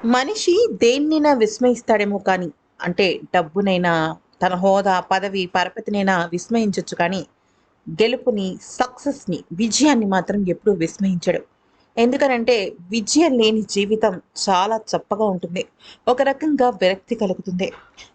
మనిషి దేన్నైనా విస్మయిస్తాడేమో కానీ, అంటే డబ్బునైనా, తన హోదా, పదవి, పరపతినైనా విస్మయించొచ్చు కానీ, గెలుపుని, సక్సెస్‌ని, విజయాన్ని మాత్రం ఎప్పుడూ విస్మయించడు. ఎందుకనంటే, విజయం లేని జీవితం చాలా చప్పగా ఉంటుంది. ఒక రకంగా విరక్తి కలుగుతుంది.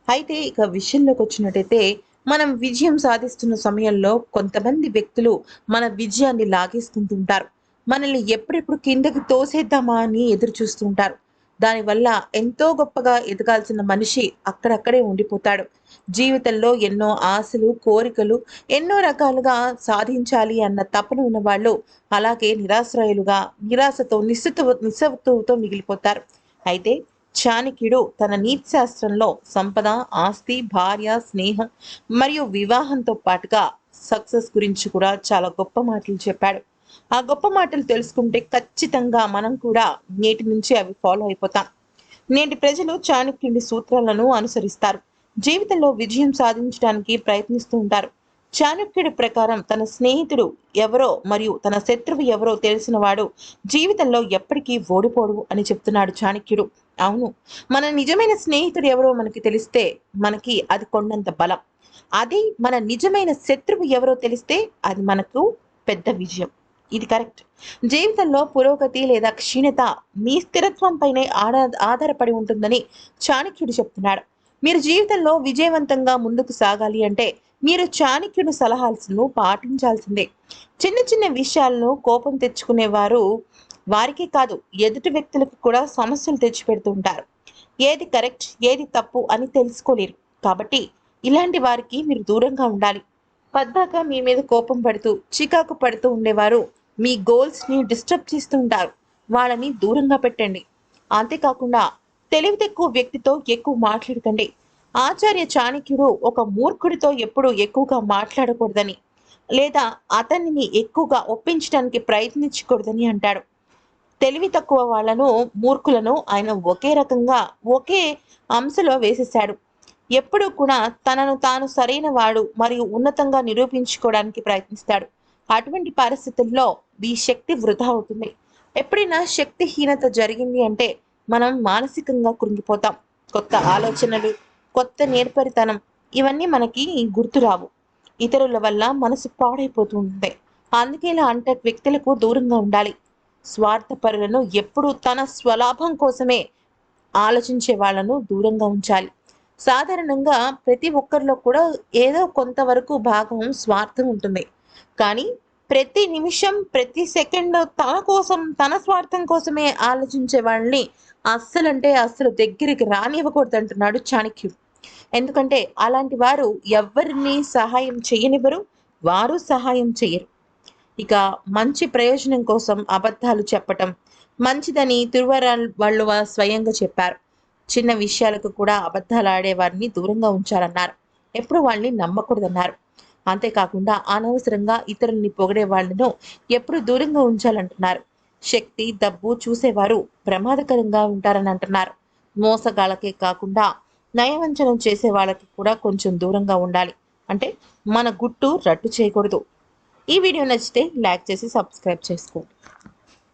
అయితే ఇక విషయంలోకొచ్చినట్టయితే, మనం విజయం సాధిస్తున్న సమయంలో కొంతమంది వ్యక్తులు మన విజయాన్ని లాగేసుకుంటుంటారు. మనల్ని ఎప్పుడెప్పుడు కిందకి తోసేద్దామా అని ఎదురు చూస్తుంటారు. దానివల్ల ఎంతో గొప్పగా ఎదగాల్సిన మనిషి అక్కడక్కడే ఉండిపోతాడు. జీవితంలో ఎన్నో ఆశలు, కోరికలు, ఎన్నో రకాలుగా సాధించాలి అన్న తపన ఉన్నవాళ్ళు అలాగే నిరాశ్రయులుగా, నిరాశతో, నిస్సత్తువతో మిగిలిపోతారు. అయితే చాణక్యుడు తన నీతి శాస్త్రంలో సంపద, ఆస్తి, భార్య, స్నేహం మరియు వివాహంతో పాటుగా సక్సెస్ గురించి కూడా చాలా గొప్ప మాటలు చెప్పాడు. ఆ గొప్ప మాటలు తెలుసుకుంటే ఖచ్చితంగా మనం కూడా నేటి నుంచి అవి ఫాలో అయిపోతాం. నేటి ప్రజలు చాణక్యుడి సూత్రాలను అనుసరిస్తారు. జీవితంలో విజయం సాధించడానికి ప్రయత్నిస్తూ ఉంటారు. చాణక్యుడి ప్రకారం తన స్నేహితుడు ఎవరో మరియు తన శత్రువు ఎవరో తెలిసిన వాడు జీవితంలో ఎప్పటికీ ఓడిపోడు అని చెప్తున్నాడు చాణక్యుడు. అవును, మన నిజమైన స్నేహితుడు ఎవరో మనకి తెలిస్తే మనకి అది కొండంత బలం. అది మన నిజమైన శత్రువు ఎవరో తెలిస్తే అది మనకు పెద్ద విజయం. ఇది కరెక్ట్. జీవితంలో పురోగతి లేదా క్షీణత మీ స్థిరత్వంపైనే ఆధారపడి ఉంటుందని చాణక్యుడు చెప్తున్నాడు. మీరు జీవితంలో విజయవంతంగా ముందుకు సాగాలి అంటే మీరు చాణక్యుడి సలహాలను పాటించాల్సిందే. చిన్న చిన్న విషయాలను కోపం తెచ్చుకునేవారు వారికే కాదు, ఎదుటి వ్యక్తులకు కూడా సమస్యలు తెచ్చిపెడుతూ ఉంటారు. ఏది కరెక్ట్, ఏది తప్పు అని తెలుసుకోలేరు. కాబట్టి ఇలాంటి వారికి మీరు దూరంగా ఉండాలి. పద్దాక మీ మీద కోపం పడుతూ, చికాకు పడుతూ ఉండేవారు మీ గోల్స్‌ని డిస్టర్బ్ చేస్తూ ఉంటారు. వాళ్ళని దూరంగా పెట్టండి. అంతేకాకుండా తెలివి తక్కువ వ్యక్తితో ఎక్కువ మాట్లాడకండి. ఆచార్య చాణక్యుడు ఒక మూర్ఖుడితో ఎప్పుడూ ఎక్కువగా మాట్లాడకూడదని, లేదా అతనిని ఎక్కువగా ఒప్పించడానికి ప్రయత్నించకూడదని అంటాడు. తెలివి తక్కువ వాళ్ళను, మూర్ఖులను ఆయన ఒకే రకంగా, ఒకే అంశలో వేసేశాడు. ఎప్పుడూ కూడా తనను తాను సరైన వాడు మరియు ఉన్నతంగా నిరూపించుకోవడానికి ప్రయత్నిస్తాడు. అటువంటి పరిస్థితుల్లో ఈ శక్తి వృధా అవుతుంది. ఎప్పుడైనా శక్తిహీనత జరిగింది అంటే మనం మానసికంగా కృంగిపోతాం. కొత్త ఆలోచనలు, కొత్త నేర్పరితనం ఇవన్నీ మనకి గుర్తురావు. ఇతరుల వల్ల మనసు పాడైపోతూ ఉంటుంది. అందుకే ఇలా అంటే వ్యక్తులకు దూరంగా ఉండాలి. స్వార్థపరులను ఎప్పుడూ తన స్వలాభం కోసమే ఆలోచించే వాళ్ళను దూరంగా ఉంచాలి. సాధారణంగా ప్రతి ఒక్కరిలో కూడా ఏదో కొంతవరకు భాగం స్వార్థం ఉంటుంది. కానీ ప్రతి నిమిషం, ప్రతి సెకండ్ తన కోసం, తన స్వార్థం కోసమే ఆలోచించే వాళ్ళని అస్సలంటే అస్సలు దగ్గరికి రానివ్వకూడదంటున్నాడు చాణక్యుడు. ఎందుకంటే అలాంటి వారు ఎవ్వరిని సహాయం చేయనివ్వరు, వారు సహాయం చేయరు. ఇక మంచి ప్రయోజనం కోసం అబద్ధాలు చెప్పటం మంచిదని తిరువరాల్ వాళ్ళు స్వయంగా చెప్పారు. చిన్న విషయాలకు కూడా అబద్ధాలు ఆడేవారిని దూరంగా ఉంచాలన్నారు. ఎప్పుడు వాళ్ళని నమ్మకూడదన్నారు. అంతేకాకుండా అనవసరంగా ఇతరుల్ని పొగిడే వాళ్ళను ఎప్పుడు దూరంగా ఉంచాలంటున్నారు. శక్తి, డబ్బు చూసేవారు ప్రమాదకరంగా ఉంటారని అంటున్నారు. మోసగాళ్ళకే కాకుండా నయవంచనం చేసే వాళ్ళకి కూడా కొంచెం దూరంగా ఉండాలి. అంటే మన గుట్టు రట్టు చేయకూడదు. ఈ వీడియో నచ్చితే లైక్ చేసి సబ్స్క్రైబ్ చేసుకోండి.